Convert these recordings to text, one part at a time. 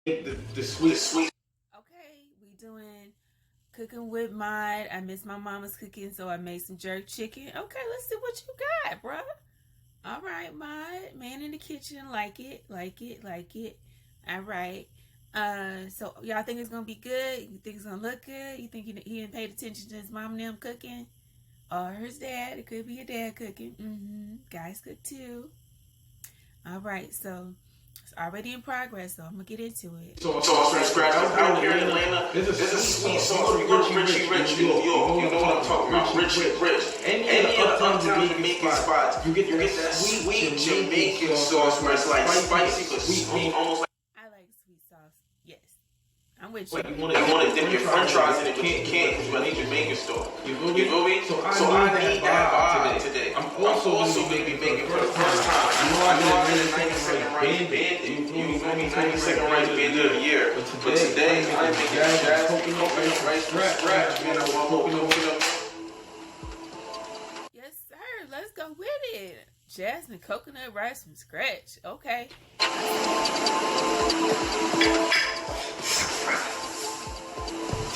The sweet. Okay, we doing cooking with Mod. I miss my mama's cooking, so I made some jerk chicken. Okay, let's see what you got, bruh. All right, Mod. Man in the kitchen, like it. All right. So y'all think it's gonna be good? You think it's gonna look good? You think he didn't pay attention to his mom and them cooking? Or his dad? It could be a dad cooking. Guys cook too. All right, so it's already in progress, so I'm gonna get into it. So from scratch, out here in Atlanta, this is a sweet sauce. We go to Richie Rich, New York. You know what I'm talking about? Richie Rich. Any of the uptown Jamaican spots, you get that sweet Jamaican sauce where it's like spicy but sweet, almost like. I like sweet sauce. Yes, I'm with you. You want to dip your French fries in it, but you can't because you're at the Jamaican store. You feel me? So I need that vibe today. I'm also going to be making for the first time. I know I've been a 92nd Rice Bandit. You feel me? 92nd Rice Bandit of the year. But today, I'm making coconut rice from scratch. Man, I want coconut. Yes, sir. Let's go with it. Jasmine coconut rice from scratch. Okay.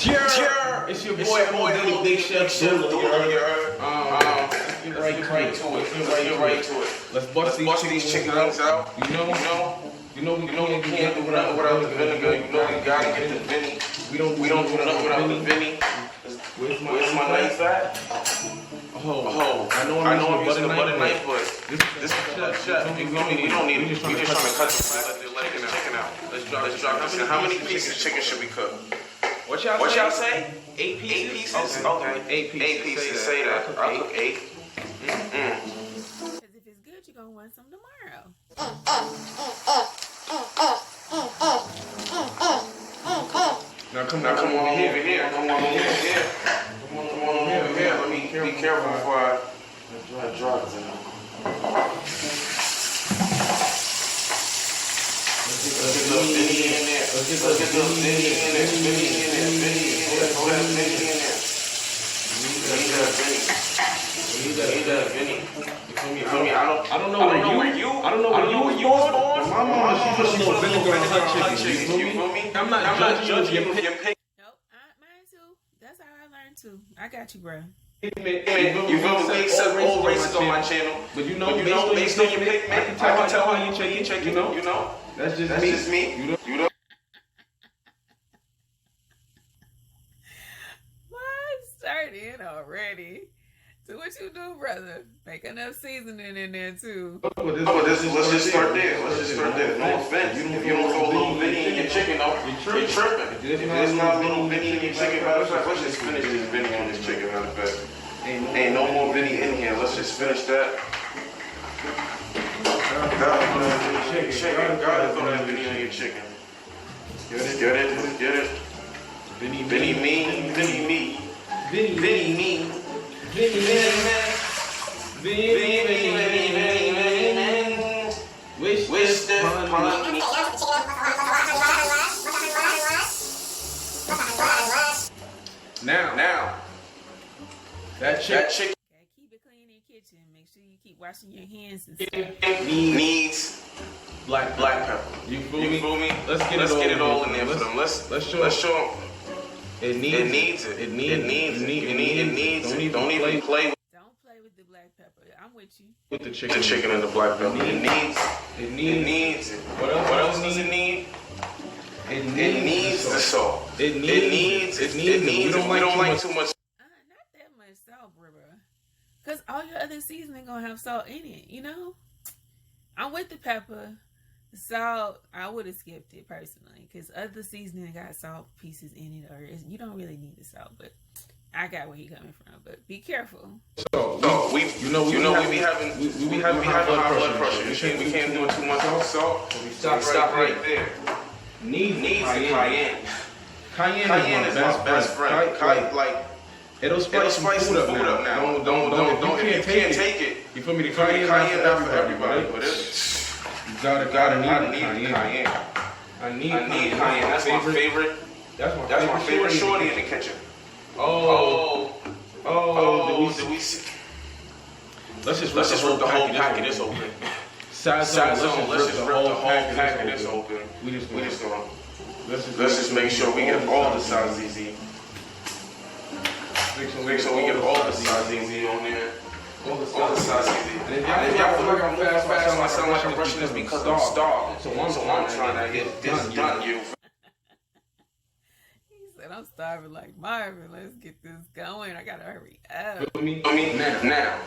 It's your boy, Big Chef Dula here. Get right to it. Let's bust these chicken wings out. You know we can't do nothing without the vinegar. You know we gotta get the Vinny. We don't do nothing without the Vinny. Where's my knife at? Oh, I know I'm using a butter knife, but this is chef. You feel me? We don't need it. We just trying to cut the fat. Let the chicken out. Let's drop this in. How many pieces of chicken should we cook? What y'all say? 8 pieces? 8 pieces. Okay. 8 pieces. Say that. I'll cook 8. Because if it's good, you're going to want some tomorrow. Now come on over here. Come on over here. Let me be careful before I drop it. Let's get the Vinny in there. Let's get the Vinny in there. Vinny in there. Throw that Vinny in there. Need that Vinny. You feel me? I don't know where you was born. My mama, she put a little vinegar on her chicken. You feel me? I'm not judging your pick. Nope, mine too. That's how I learned too. I got you, bro. You feel me? They accept all races on my channel. But you know, based on your pick, man, I can tell how you check. You know. That's just me. You know. What? Started already. So what you do, brother? Make enough seasoning in there too. Let's just start there. No offense. If you don't throw a little Vinny in your chicken, though, you're tripping. If there's not a little Vinny in your chicken, matter of fact, let's just finish this Vinny on this chicken, matter of fact. Ain't no more Vinny in here. Let's just finish that. Gotta throw that Vinny on your chicken. Get it. Vinny me. Wish this upon me. Now. That chicken. Okay, keep it clean in your kitchen. Make sure you keep washing your hands and stuff. Needs black pepper. You feel me? Let's get it all in there for them. Let's show them. It needs it. Don't even play with. Don't play with the black pepper. I'm with you. With the chicken and the black pepper. It needs it. What else does it need? It needs the salt. It needs it. We don't like too much. Not that much salt, bro. Because all your other seasoning gonna have salt in it, you know? I'm with the pepper. The salt, I would have skipped it personally. Because other seasoning got salt pieces in it. Or you don't really need the salt. But I got where you're coming from. But be careful. So we be having high blood pressure. We can't do too much salt. We stop right there. Needs the cayenne. Cayenne is my best friend. Like it'll spice food up now. Don't if you can't take it. You feel me? The cayenne not for everybody, but it's you gotta need cayenne. I need cayenne. That's my favorite. That's my favorite shorty in the kitchen. Oh, did we see? Let's just rip the whole pack of this open. Let's just rip the whole pack of this open. We just gonna Let's just make sure we get all the size easy. Make sure we get all the size easy on there. All the size easy. And if y'all feel like I'm fast, I sound like I'm rushing this because I'm starving. So I'm trying to get this done, you. He said, I'm starving like Marvin. Let's get this going. I gotta hurry up. I mean, now.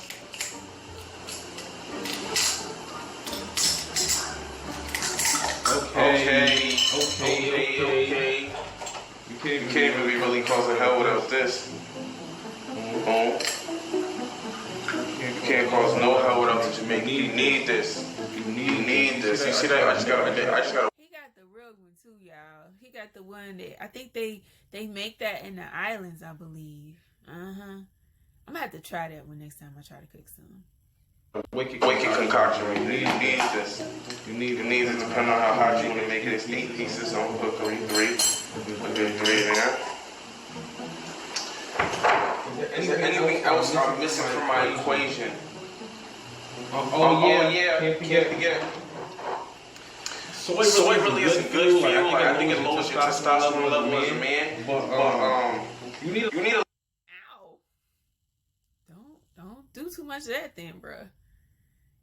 Okay. You can't even be really close to hell without this. You can't cause no hell without this. You need this. You need this. You see that? I just gotta. He got the real one too, y'all. He got the one that I think they make that in the islands, I believe. I'm gonna have to try that one next time I try to cook some. Wicked concoction. You need this. You need it depending on how hot you want to make it. It's 8 pieces. So I'm gonna put 3 there. Is there anything else I'm missing from my equation? Oh yeah. Can't forget. Soy really isn't good for you. Like, I think it lowers your testosterone level as a man. But you need a. Ow! Don't do too much of that then, bruh.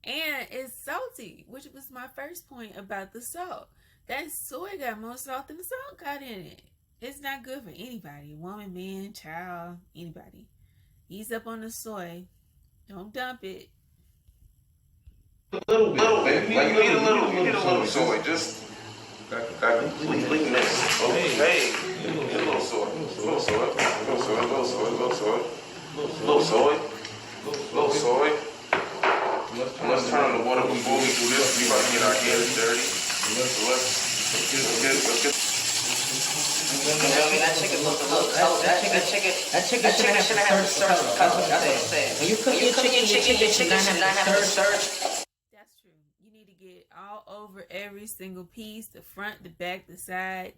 And it's salty, which was my first point about the salt. That soy got more salt than the salt got in it. It's not good for anybody. Woman, man, child, anybody. Ease up on the soy. Don't dump it. A little bit. Like you need a little soy. Just that completely mixed. Okay. A little soy. Let's turn on the water before we do this. We about to get our hands dirty. Let's get. That chicken shouldn't have to search. That's what I'm saying. When you cook your chicken should not have to search. That's true. You need to get all over every single piece, the front, the back, the side,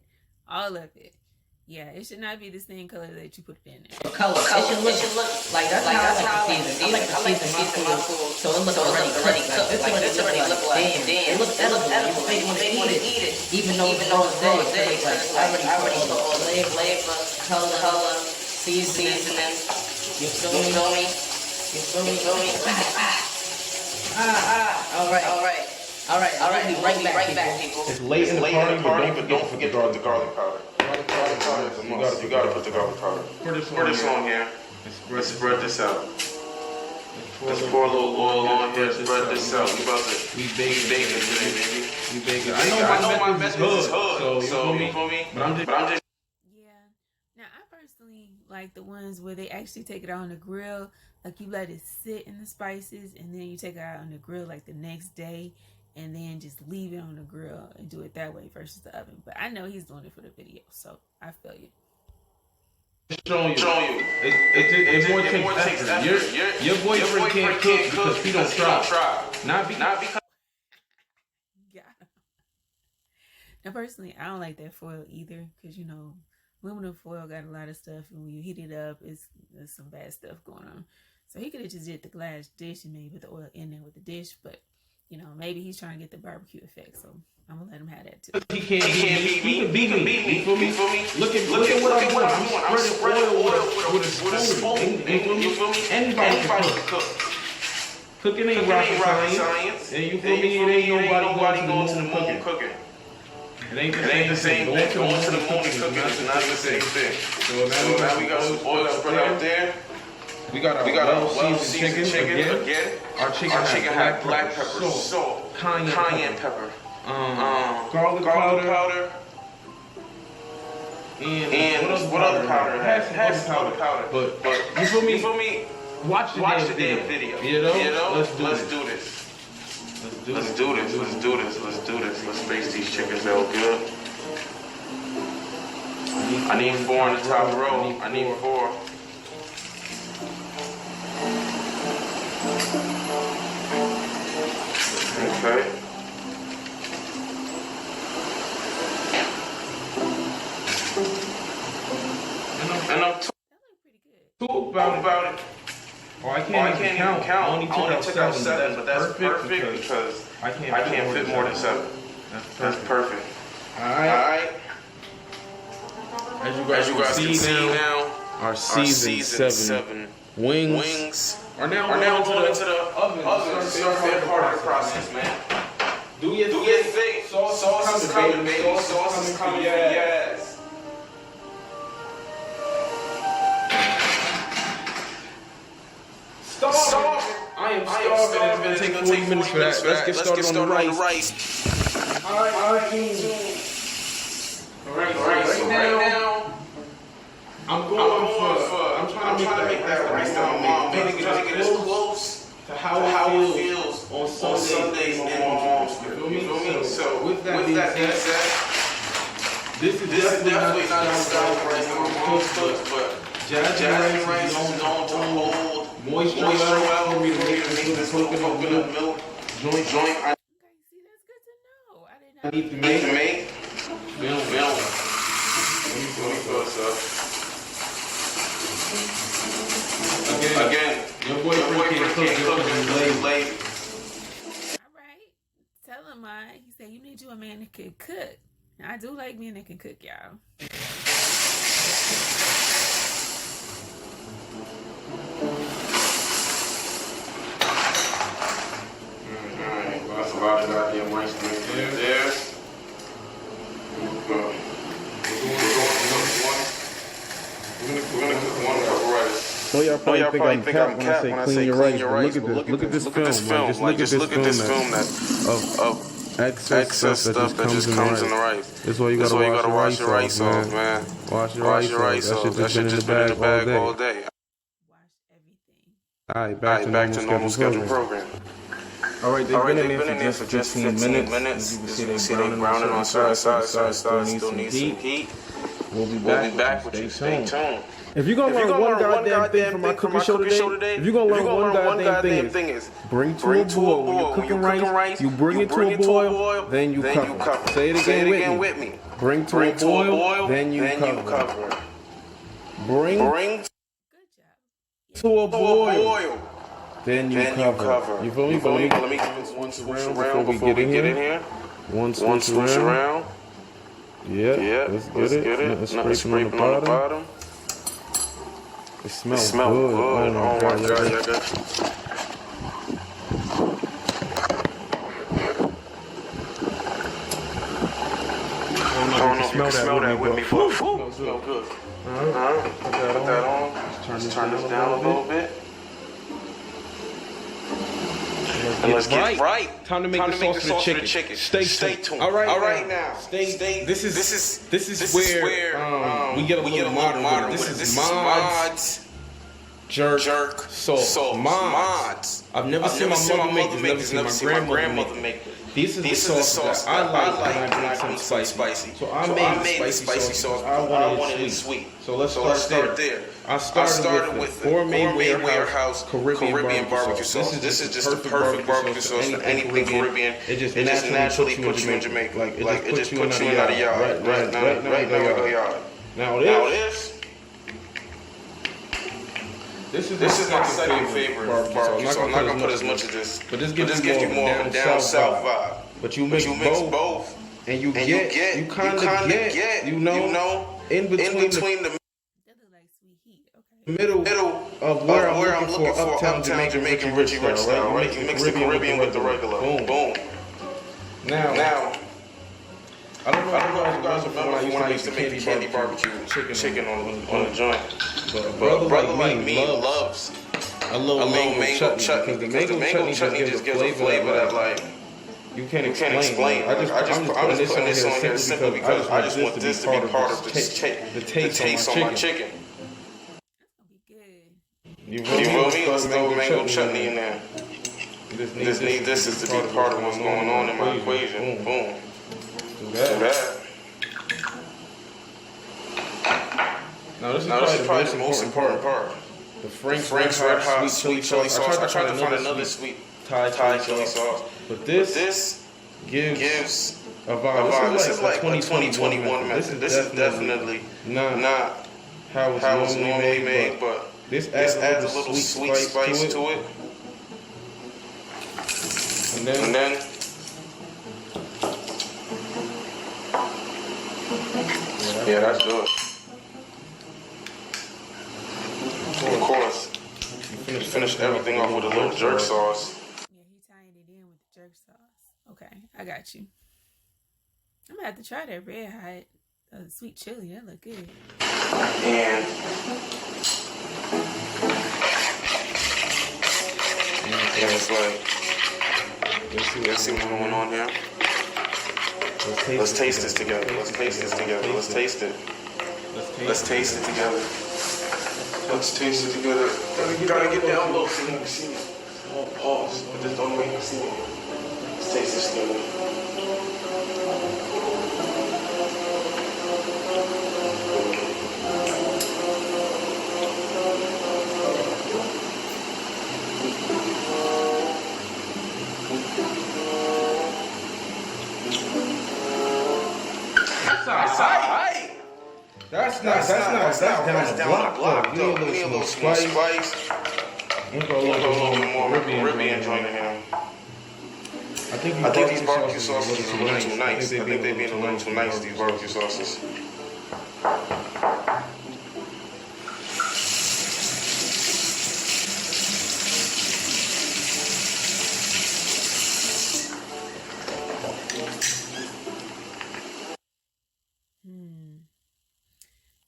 all of it. Yeah, it should not be the same color that you put it in there. Color. It should look like that's how I like to season. I like to season my food so it looks already cooked. This already look like damn. It looks edible. You want to eat it, even though it's dead. I already put all the flavor, color, seasoning. You feel me? All right. I'll be right back, people. It's late in the party, but don't forget the garlic powder. You gotta put the garlic powder. Pour this on here. Let's spread this out. Let's pour a little oil on here. Spread this out. We baking today, baby. We baking. I know my method is hood, so you feel me? But I'm just. Yeah. Now I personally like the ones where they actually take it out on the grill. Like you let it sit in the spices, and then you take it out on the grill like the next day. And then just leave it on the grill and do it that way versus the oven. But I know he's doing it for the video, so I feel you. Showing you. It more takes effort. Your boyfriend can't cook because he don't try. Not because. Yeah. Now, personally, I don't like that foil either because, you know, aluminum foil got a lot of stuff. And when you heat it up, there's some bad stuff going on. So he could have just did the glass dish and maybe put the oil in there with the dish, but you know, maybe he's trying to get the barbecue effect, so I'm gonna let him have that too. He can't beat me. You feel me? Look at what I'm doing. I'm spreading oil with a spoon. You feel me? Anybody can cook. Cooking ain't rocket science. And you feel me? It ain't nobody going to the moon cooking. It ain't the same thing. Going to the moon and cooking is not the same thing. So now we got some oil spread out there. We got a well-seasoned chicken again. Our chicken had black pepper, salt, cayenne pepper, garlic powder, and what other powder? It has powder. But you feel me? Watch the damn video. You know? Let's do this. Let's space these chickens out good. I need 4 on the top row. I need 4. Okay. And I'm talking about it. Oh, I can't even count. I only took out 7, but that's perfect because I can't fit more than 7. That's perfect. All right. as you guys can see now, our season 7 wings are now going into the oven to start their part of the process, man. Do your thing. Sauce is coming, baby. Sauce is coming, yes. Stop. I am starving. It's gonna take 40 minutes for that. Let's get started on the rice. Alright, so right now, I'm trying to make that rice that my mom made. Trying to get as close to how it feels on Sundays in my mom's crib. You feel me? So with that being said, this is definitely not the style of rice that my mom cooks, but jasmine rice is known to hold moisture well for me to make this little coconut milk joint. Okay, see, that's good to know. I did not Need to make. Film. Let me fill this up. Again, your boyfriend can't cook because he's lazy. Alright. Tell him, he said you need you a man that can cook. I do like men that can cook, y'all. Alright, well, that's a lot of goddamn rice there. We're gonna cook one cup of rice. No, y'all probably think I'm cap when I say clean your rice. But look at this film. Like, just look at this film of excess stuff that just comes in the rice. That's why you gotta wash your rice off, man. Wash your rice off. That shit just been in the bag all day. Wash everything. Alright, back to normal schedule program. Alright, they've been in there for just 15 minutes. As you can see, they browning on certain sides, still need some heat. We'll be back with you. Stay tuned. If you're gonna learn one goddamn thing from my cooking show today, if you're gonna learn one goddamn thing is bring to a boil. When you're cooking rice, you bring it to a boil, then you cover. Say it again with me. Bring to a boil, then you cover. Bring Good job. to a boil, then you cover. You feel me? Let me give this one swoosh around before we get in here. One swoosh around. Yeah, let's get it. Nothing scraping on the bottom. It smells good. Oh my god, y'all got I don't know if you can smell that with me, but smells good. Put that on. Just turn this down a little bit. And let's get right. Time to make the sauce for the chicken. Stay tuned. All right now. This is where we get a little modern. This is mods. Jerk sauce. Mods. I've never seen my mother make this. Never seen my grandmother make this. These are the sauces that I like when I drink something spicy. So I made the spicy sauce. I wanted it sweet. So let's start there. I started with the Gourmet Warehouse Caribbean barbecue sauce. This is just the perfect barbecue sauce for anything Caribbean. It just naturally puts you in Jamaica. Like it just puts you in the yard. Right now in the yard. Now this is my second favorite barbecue, so I'm not gonna put as much of this. But this gives you more of a down south vibe. But you mix both, and you kind of get, you know, in between the That look like sweet heat. Okay. middle of where I'm looking for uptown Jamaican rich style, right? You mix the Caribbean with the regular. Boom. Now. I don't know if you guys remember when I used to make the candy barbecue chicken on the joint. But a brother like me loves a little mango chutney, because the mango chutney just gives a flavor that like you can't explain. I'm just putting this on here simply because I just want this to be part of the taste on my chicken. That's gonna be good. You feel me? Let's throw mango chutney in there. This is to be part of what's going on in my equation. Boom. Do that. Now this is probably the most important part. The Frank's Red Hot sweet chili sauce. I tried to find another sweet Thai chili sauce, but this gives a vibe. This is like a 2021 method. This is definitely not how it's normally made, but this adds a little sweet spice to it. And then yeah, that's good. finish everything off with a little jerk sauce. Yeah, he tying it in with the jerk sauce. Okay, I got you. I'm gonna have to try that red hot sweet chili. That look good. And it's like, let's see what's going on here. Let's taste this together. Let's taste this together. Let's taste it. Let's taste it together. Let's taste it together. You gotta get down low so you can see me. Pause, but just don't make me see me. Let's taste this together. That's down the block. You need a little spice. You need a little more Caribbean joint in here. I think these barbecue sauces are a little too nice. I think they're being a little too nice, these barbecue sauces.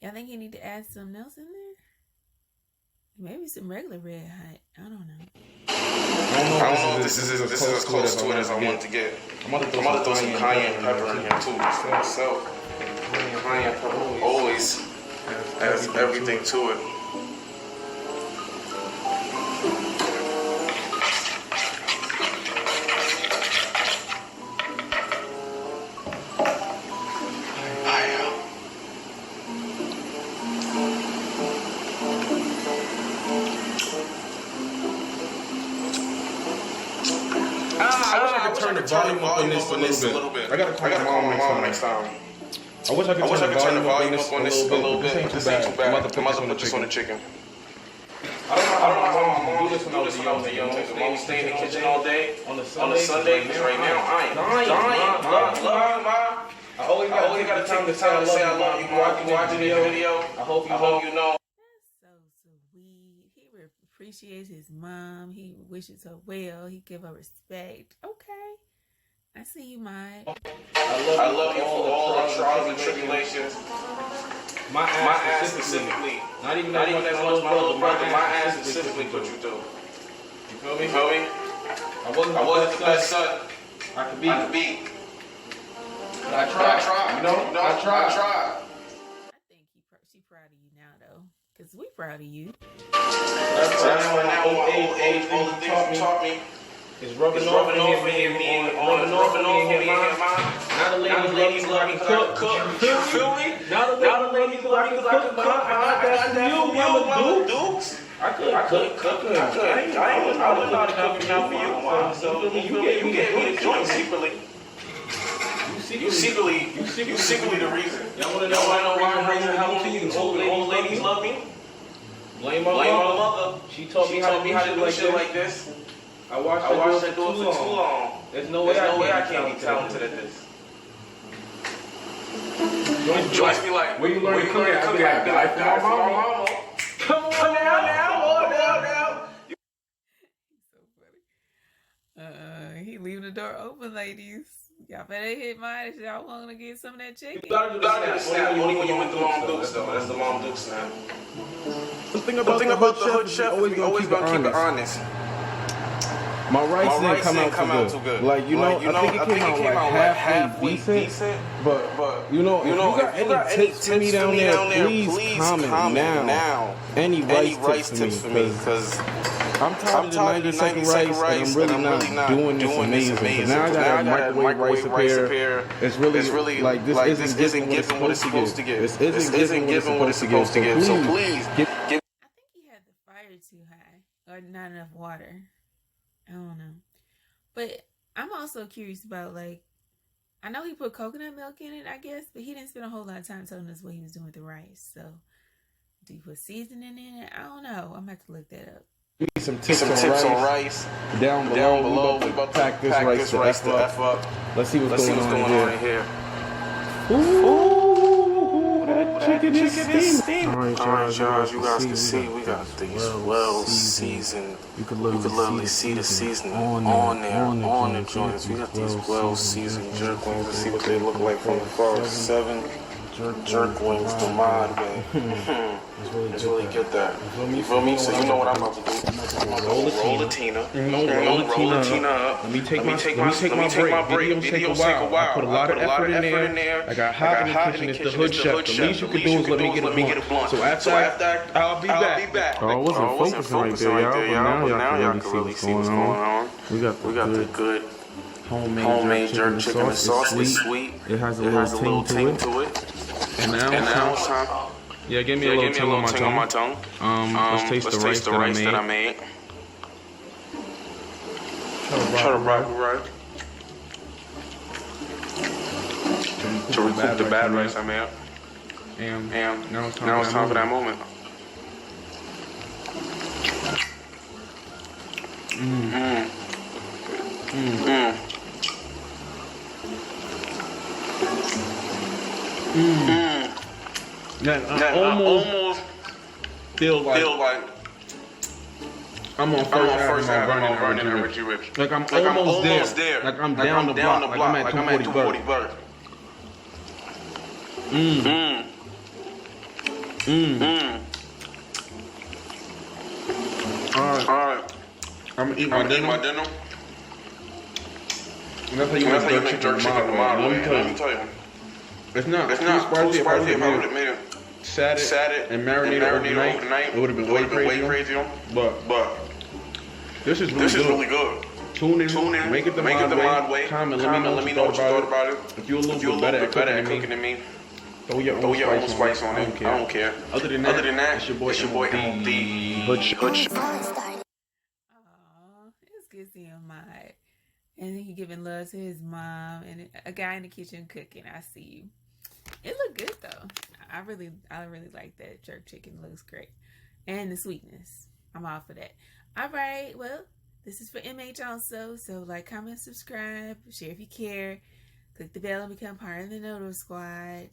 I think you need to add something else in there. Maybe some regular red hot. I don't know. I don't know if this is as close to it as I want to get. I'm about to throw some cayenne pepper in here too. So cayenne pepper always adds everything to it. Turn the volume up on this a little bit. I gotta call my mom next time. I wish I could turn the volume up on this a little bit. This ain't too bad. I'm about to put this on the chicken. I don't know how my mom do this when I was young. My mom stay in the kitchen all day on a Sunday. Because right now I am dying. I always gotta take the time to say I love you. Watching the video. I hope you know. Appreciates his mom. He wishes her well. He give her respect. Okay, I see you, Mike. I love you for all the trials and tribulations. My ass specifically. Not even as much my little brother. My ass specifically what you do. You feel me? I wasn't the best son I could be. But I tried. You know? I tried. I think she proud of you now, though, because we proud of you. That's now old age, all the things you taught me is rubbing off on me and mine. Now the ladies love me because I can cook. You feel me? Now the ladies love me because I can cook. I got that from you, Mama Dukes. I couldn't cook. I wouldn't know how to cook now for you, Mom. So you gave me the joint secretly. You secretly the reason. Y'all wanna know why how long you old ladies love me? Blame my mother. She taught me how to do shit like this. I watched her do it for too long. There's no way I can't be talented at this. Joyce be like, where you learn to cook at? I be like, from my mama. Come on now. So funny. He leaving the door open, ladies. Y'all better hit mine if y'all want to get some of that chicken. You gotta do the snap. Only when you went to Mom Duke's though. That's the Mom Duke's snap. The thing about the hood chef, we always gonna keep it honest. My rice didn't come out too good. Like, you know, I think it came out like halfway decent. But you know, if you got any tips for me down there, please comment now. Any rice tips for me, because I'm tired of the 90-second rice, and I'm really not doing this amazing. Now I got a microwave rice up here. It's really like this isn't giving what it's supposed to give. This isn't giving what it's supposed to give. So please give. I think he had the fire too high or not enough water. I don't know. But I'm also curious about, like, I know he put coconut milk in it, I guess, but he didn't spend a whole lot of time telling us what he was doing with the rice. So, do you put seasoning in it? I don't know. I'm going to have to look that up. Some tips on rice. Down below. We about to pack this rice to F up. Let's see what's going on in here. Ooh, that chicken is steaming. Alright, y'all, you guys can see we got these well seasoned. You could literally see the seasoning on the joints. We got these well seasoned jerk wings. Let's see what they look like from afar. 7 jerk wings, the mod way. Let's really get that. You feel me? So you know what I'm about to do. I'm about to roll the Tina. Roll the Tina up. Let me take my break. Videos take a while. I put a lot of effort in there. I got hot in the kitchen. It's the hood chef. The least you can do is let me get a blunt. So after I'll be back. Oh, I wasn't focusing right there, y'all. But now y'all can really see what's going on. We got the good homemade jerk chicken and sauce. It's sweet. It has a little ting to it. And now it's time. Yeah, give me a little ting on my tongue. Let's taste the rice that I made. Try to rock it right. To recoup the bad rice I made. And now it's time for that moment. I almost feel like I'm on first half of my running energy rich. Like I'm almost there. Like I'm down the block. Like I'm at 240 bird. Alright. I'm gonna eat my dinner. And that's how you make jerk chicken tomorrow. Let me tell you. It's not too spicy. If I would have made it, sat it and marinated overnight, it would have been way crazier. But this is really good. Tune in, make it the mod way. Comment, let me know what you thought about it. If you're a little bit better at cooking than me, throw your own spice on it. I don't care. Other than that, it's your boy MD. Aw, it's good seeing Mod. And he giving love to his mom and a guy in the kitchen cooking. I see you. It looked good though. I really like that jerk chicken. Looks great. And the sweetness. I'm all for that. All right. Well, this is for MH also. So like, comment, subscribe, share if you care. Click the bell and become part of the Noto Squad.